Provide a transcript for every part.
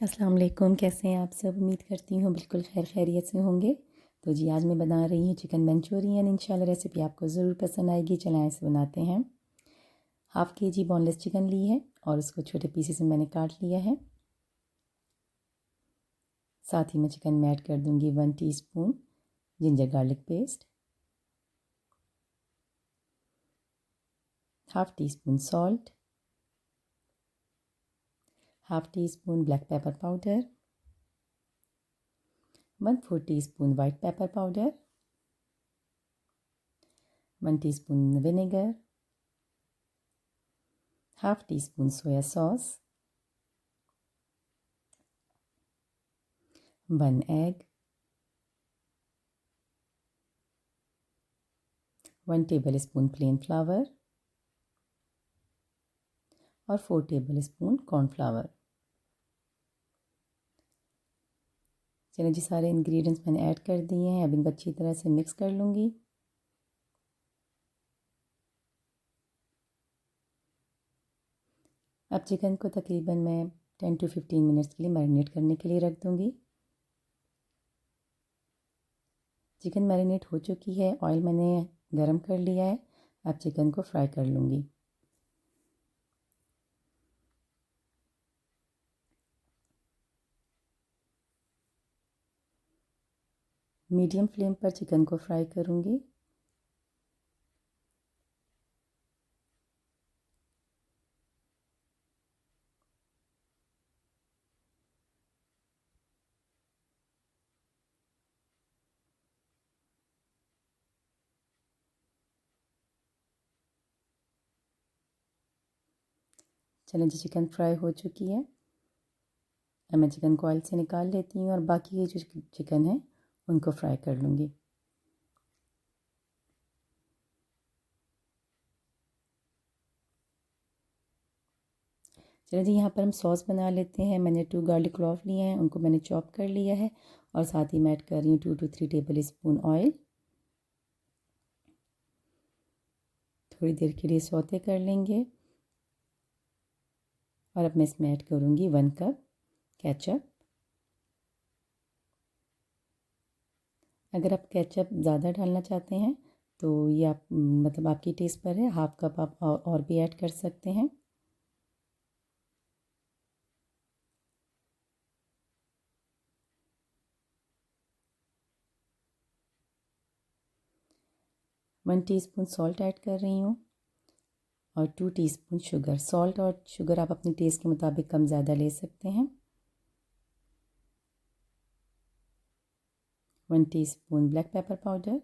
अस्सलाम वालेकुम, कैसे हैं आप सब? उम्मीद करती हूँ बिल्कुल खैरियत से होंगे। तो जी आज मैं बना रही हूँ चिकन मंचूरियन। इंशाल्लाह रेसिपी आपको ज़रूर पसंद आएगी। चलें ऐसे बनाते हैं। हाफ़ केजी बोनलेस चिकन ली है और उसको छोटे पीसेस में मैंने काट लिया है। साथ ही मैं चिकन में ऐड कर दूँगी 1 teaspoon ginger garlic paste, half tea spoon salt, half tea spoon black pepper powder, 1/4 teaspoon white pepper powder, 1 teaspoon vinegar, half tea spoon soya sauce, 1 egg, 1 table spoon plane flower और 4 table spoon cornflour. चलिए जी सारे ingredients मैंने add कर दिए हैं। अब इनको अच्छी तरह से मिक्स कर लूँगी। अब चिकन को तकरीबन मैं 10 to 15 मिनट्स के लिए मैरिनेट करने के लिए रख दूँगी। चिकन मैरिनेट हो चुकी है। ऑयल मैंने गरम कर लिया है। अब चिकन को फ्राई कर लूँगी। मीडियम फ्लेम पर चिकन को फ्राई करूँगी। चलें जी चिकन फ्राई हो चुकी है। अब मैं चिकन को ऑयल से निकाल लेती हूँ और बाकी ये जो चिकन है उनको फ्राई कर लूँगी। चलिए जी यहाँ पर हम सॉस बना लेते हैं। मैंने 2 गार्लिक क्लॉव लिए हैं, उनको मैंने चॉप कर लिया है और साथ ही मैं ऐड कर रही हूँ 2 to 3 टेबल स्पून ऑयल। थोड़ी देर के लिए सौते कर लेंगे और अब मैं इसमें ऐड करूँगी 1 कप केचप। अगर आप केचप ज़्यादा डालना चाहते हैं तो ये आप मतलब आपकी टेस्ट पर है। हाफ़ कप आप और भी ऐड कर सकते हैं। वन टीस्पून सॉल्ट ऐड कर रही हूँ और 2 टीस्पून शुगर। सॉल्ट और शुगर आप अपनी टेस्ट के मुताबिक कम ज़्यादा ले सकते हैं। 1 टीस्पून ब्लैक पेपर पाउडर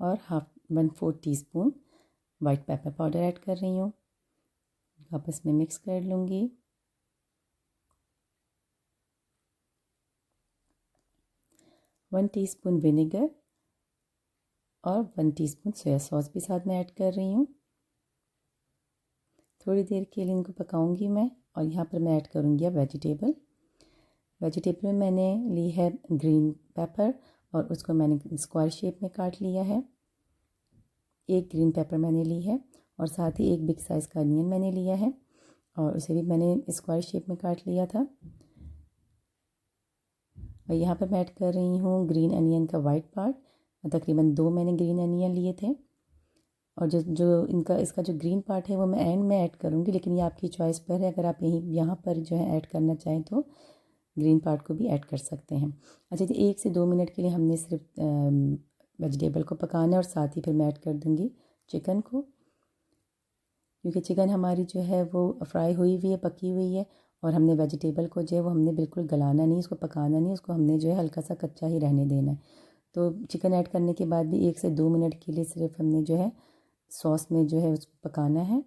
और 1/4 teaspoon white pepper powder add कर रही हूँ। आपस में मिक्स कर लूँगी। वन टीस्पून विनेगर और 1 टीस्पून सोया सॉस भी साथ में ऐड कर रही हूँ। थोड़ी देर के लिए इनको पकाऊंगी मैं और यहाँ पर मैं ऐड करूँगी अब वेजिटेबल में मैंने ली है ग्रीन पेपर और उसको मैंने स्क्वायर शेप में काट लिया है। एक ग्रीन पेपर मैंने ली है और साथ ही एक बिग साइज़ का अनियन मैंने लिया है और उसे भी मैंने स्क्वायर शेप में काट लिया था। और यहाँ पर मैं ऐड कर रही हूँ ग्रीन अनियन का वाइट पार्ट। तकरीबन 2 मैंने ग्रीन अनियन लिए थे और जो जो इसका जो ग्रीन पार्ट है वो मैं एंड में ऐड करूँगी, लेकिन ये आपकी चॉइस पर है। अगर आप यहाँ पर जो है ऐड करना चाहें तो ग्रीन पार्ट को भी ऐड कर सकते हैं। अच्छा जी 1 से 2 मिनट के लिए हमने सिर्फ वेजिटेबल को पकाना है और साथ ही फिर मैं ऐड कर दूँगी चिकन को, क्योंकि चिकन हमारी जो है वो फ्राई हुई हुई है, पकी हुई है और हमने वेजिटेबल को जो है वो हमने बिल्कुल गलाना नहीं, उसको पकाना नहीं, उसको हमने जो है हल्का सा कच्चा ही रहने देना है। तो चिकन ऐड करने के बाद भी 1 से 2 मिनट के लिए सिर्फ हमने जो है सॉस में जो है उसको पकाना है।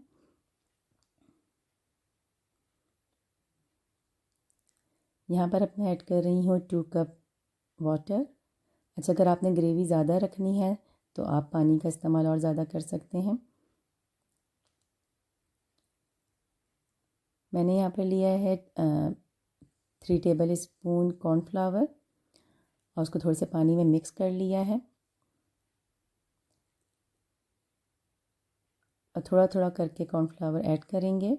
यहाँ पर अब मैं ऐड कर रही हूँ 2 कप वाटर। अच्छा अगर आपने ग्रेवी ज़्यादा रखनी है तो आप पानी का इस्तेमाल और ज़्यादा कर सकते हैं। मैंने यहाँ पर लिया है 3 टेबल स्पून कॉर्नफ्लावर और उसको थोड़े से पानी में मिक्स कर लिया है और थोड़ा थोड़ा करके कॉर्नफ्लावर ऐड करेंगे।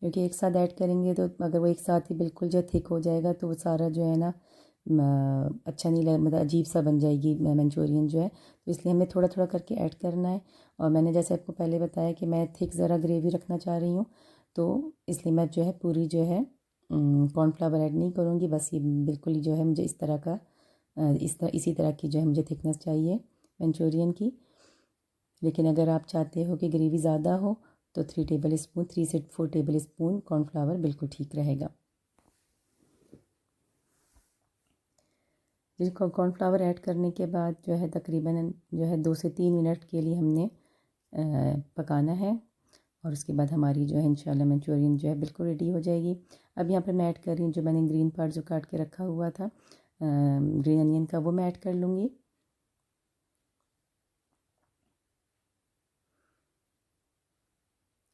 क्योंकि एक साथ ऐड करेंगे तो अगर वो एक साथ ही बिल्कुल जो थिक हो जाएगा तो वो सारा जो है ना अच्छा नहीं लग, मतलब अजीब सा बन जाएगी मंचूरियन जो है। तो इसलिए हमें थोड़ा थोड़ा करके ऐड करना है। और मैंने जैसे आपको पहले बताया कि मैं थिक ज़रा ग्रेवी रखना चाह रही हूँ, तो इसलिए मैं जो है पूरी जो है कॉर्नफ्लावर ऐड नहीं करूँगी। बस ये बिल्कुल ही जो है मुझे इस तरह का इसी तरह की जो है मुझे थिकनेस चाहिए मंचूरियन की। लेकिन अगर आप चाहते हो कि ग्रेवी ज़्यादा हो तो 3 से 4 टेबल स्पून कॉर्नफ्लावर बिल्कुल ठीक रहेगा। जिसको कॉर्नफ्लावर ऐड करने के बाद जो है तकरीबन जो है 2 से 3 मिनट के लिए हमने पकाना है। और उसके बाद हमारी जो है इंशाल्लाह मंचूरियन जो है बिल्कुल रेडी हो जाएगी। अब यहाँ पर मैं ऐड कर रही हूँ जो मैंने ग्रीन पार्ट जो काट के रखा हुआ था ग्रीन अनियन का, वो मैं ऐड कर लूँगी।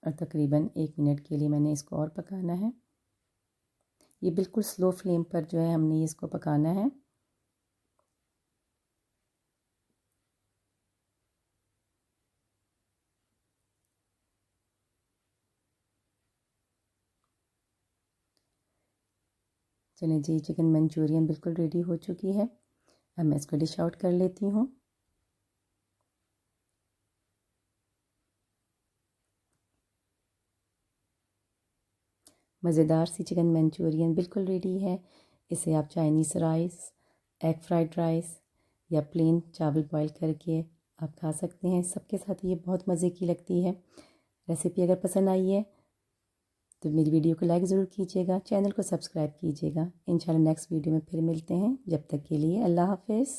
और तकरीबन 1 मिनट के लिए मैंने इसको और पकाना है। ये बिल्कुल स्लो फ्लेम पर जो है हमने इसको पकाना है। चलिए जी, चिकन मंचूरियन बिल्कुल रेडी हो चुकी है। अब मैं इसको डिश आउट कर लेती हूँ। मज़ेदार सी चिकन मंचूरियन बिल्कुल रेडी है। इसे आप Chinese rice, egg fried rice या प्लेन चावल बॉईल करके आप खा सकते हैं। सबके साथ ये बहुत मज़े की लगती है। रेसिपी अगर पसंद आई है तो मेरी वीडियो को लाइक ज़रूर कीजिएगा, चैनल को सब्सक्राइब कीजिएगा। इंशाल्लाह नेक्स्ट वीडियो में फिर मिलते हैं। जब तक के लिए अल्लाह हाफ़िज़।